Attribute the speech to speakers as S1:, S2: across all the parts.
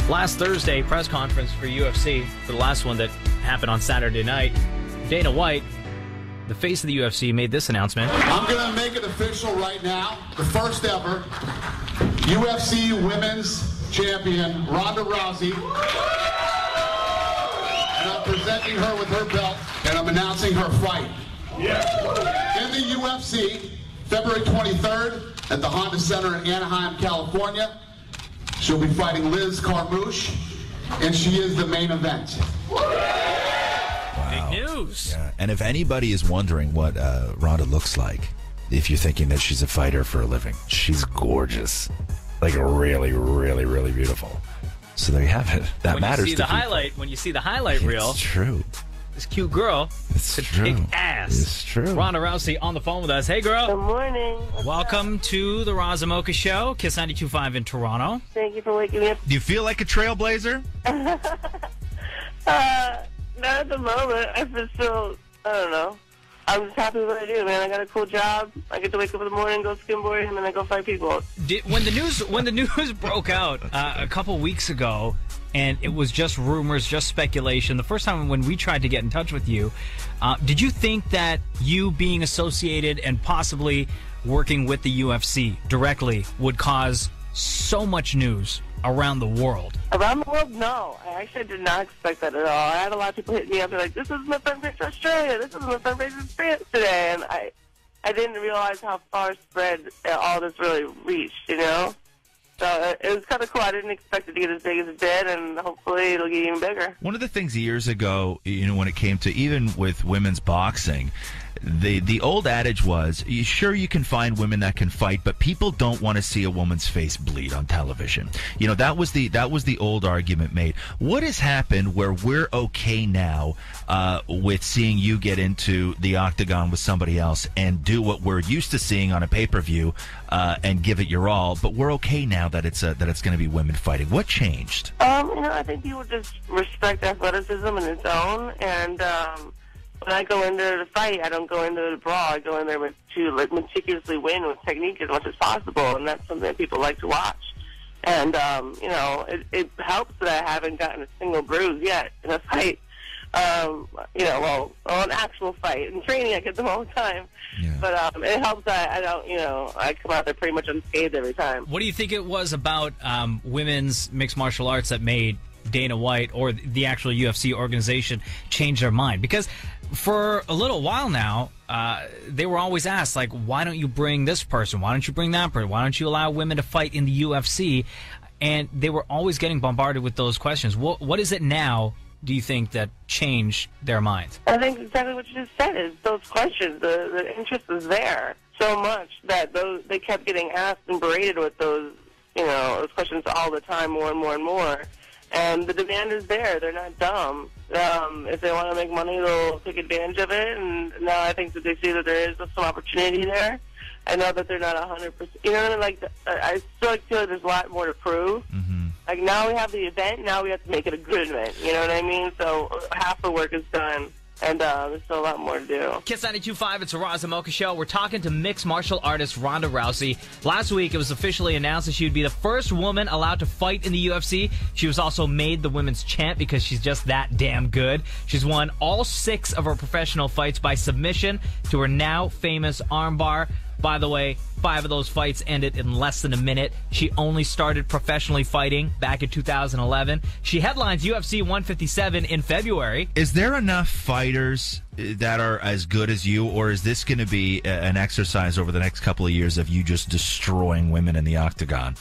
S1: Last Thursday, press conference for UFC, for the last one that happened on Saturday night. Dana White, the face of the UFC, made this announcement.
S2: I'm going to make it official right now. The first ever UFC Women's Champion, Ronda Rousey. And I'm presenting her with her belt, and I'm announcing her fight. In the UFC, February 23rd at the Honda Center in Anaheim, California. She'll be fighting Liz Carmouche, and she is the main event.
S1: Big news.
S3: Yeah. And if anybody is wondering what Ronda looks like, if you're thinking that she's a fighter for a living, she's gorgeous. Like really, really, really beautiful. So there you have it. That matters to people.
S1: When you see the highlight reel,
S3: it's true.
S1: This cute girl could kick ass.
S3: It's true.
S1: Ronda Rousey on the phone with us. Hey, girl.
S4: Good morning.
S1: Welcome to the Roz and Mocha Show, Kiss 92.5 in Toronto.
S4: Thank you for waking me up.
S3: Do you feel like a trailblazer?
S4: Not at the moment. I feel, I don't know. I'm just happy with what I do, man. I got a cool job. I get to wake up in the morning, go skimboarding, and then I go fight people.
S1: When the news broke out a couple weeks ago, and it was just rumors, just speculation, the first time when we tried to get in touch with you, did you think that you being associated and possibly working with the UFC directly would cause so much news around the world?
S4: Around the world, no. I actually did not expect that at all. I had a lot of people hit me up and like, this is my front page for Australia, this is my front page in France today, and I didn't realize how far spread all this really reached, you know? So it was kind of cool. I didn't expect it to get as big as it did, and hopefully it'll get even bigger.
S3: One of the things years ago, when it came to even with women's boxing, the old adage was, sure, you can find women that can fight, but people don't want to see a woman's face bleed on television. That was the old argument made. What has happened where we're okay now with seeing you get into the octagon with somebody else and do what we're used to seeing on a pay-per-view and give it your all, but we're okay now that it's going to be women fighting? What changed?
S4: I think people just respect athleticism in its own, and when I go into the fight, I don't go into the brawl. I go in there to meticulously win with technique as much as possible, and that's something that people like to watch. And, it helps that I haven't gotten a single bruise yet in a fight. An actual fight. In training, I get them all the time. Yeah. But it helps that I don't, I come out there pretty much unscathed every time.
S1: What do you think it was about women's mixed martial arts that made Dana White or the actual UFC organization change their mind? Because for a little while now, they were always asked, like, why don't you bring this person? Why don't you bring that person? Why don't you allow women to fight in the UFC? And they were always getting bombarded with those questions. What is it now, do you think, that changed their minds?
S4: I think exactly what you just said is those questions. The interest is there so much that they kept getting asked and berated with those questions all the time, more and more and more. And the demand is there. They're not dumb. If they want to make money, they'll take advantage of it. And now I think that they see that there is some opportunity there. I know that they're not 100%. You know what I mean? Like, I still feel like there's a lot more to prove. Mm-hmm. Like, now we have the event. Now we have to make it a good event. You know what I mean? So half the work is done. And there's still a lot more to do.
S1: Kiss 92.5, it's a Roz and Mocha Show. We're talking to mixed martial artist Ronda Rousey. Last week, it was officially announced that she would be the first woman allowed to fight in the UFC. She was also made the women's champ because she's just that damn good. She's won all 6 of her professional fights by submission to her now famous armbar. By the way, 5 of those fights ended in less than a minute. She only started professionally fighting back in 2011. She headlines UFC 157 in February.
S3: Is there enough fighters that are as good as you, or is this going to be an exercise over the next couple of years of you just destroying women in the octagon?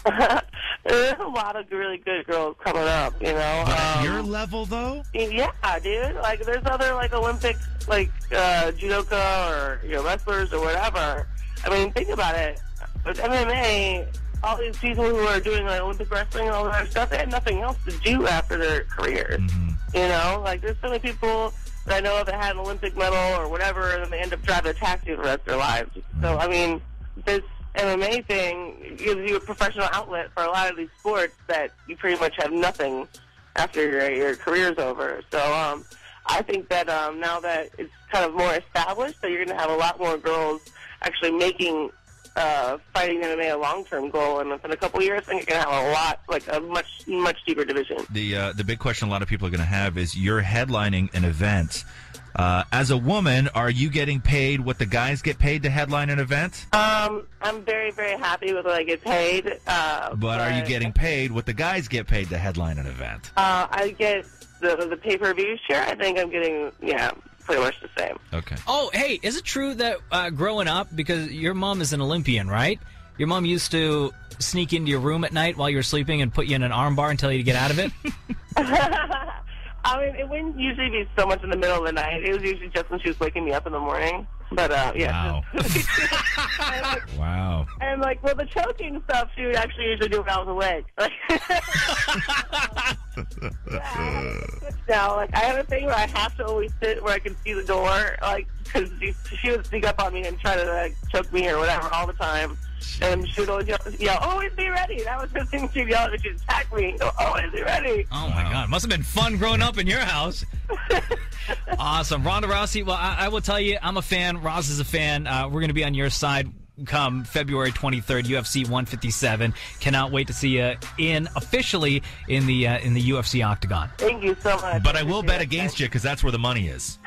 S4: There's a lot of really good girls coming up,
S3: But at your level, though?
S4: Yeah, dude. Like, there's other, Olympic, judoka or, wrestlers or whatever. I mean, think about it. With MMA, all these people who are doing Olympic wrestling and all that stuff, they had nothing else to do after their careers. Mm-hmm. There's so many people that I know of that had an Olympic medal or whatever, and then they end up driving a taxi for the rest of their lives. Mm-hmm. So, I mean, this MMA thing gives you a professional outlet for a lot of these sports that you pretty much have nothing after your career's over. So, I think that now that it's kind of more established, that you're going to have a lot more girls actually making fighting MMA a long-term goal, and within a couple years, I think it's going to have a much deeper division.
S3: The big question a lot of people are going to have is you're headlining an event. As a woman, are you getting paid what the guys get paid to headline an event?
S4: I'm very, very happy with what I get paid.
S3: But are you getting paid what the guys get paid to headline an event?
S4: I get the pay-per-view share. I think I'm getting, pretty much the same.
S3: Okay.
S1: Oh, hey, is it true that growing up, because your mom is an Olympian, right? Your mom used to sneak into your room at night while you were sleeping and put you in an arm bar and tell you to get out of it?
S4: I mean, it wouldn't usually be so much in the middle of the night. It was usually just when she was waking me up in the morning. But, yeah.
S3: Wow. Wow.
S4: And, the choking stuff, she would actually usually do when I was awake. Now, I have a thing where I have to always sit where I can see the door, because she would sneak up on me and try to, choke me or whatever all the time. And she would always yell, always be ready. That was the thing she'd yell if she'd attack me. Always be ready.
S1: Oh, my God. Must have been fun growing up in your house. Awesome. Ronda Rousey, well, I will tell you, I'm a fan. Roz is a fan. We're going to be on your side come February 23rd, UFC 157. Cannot wait to see you officially in the UFC octagon.
S4: Thank you so much.
S3: But I will bet against you because that's where the money is.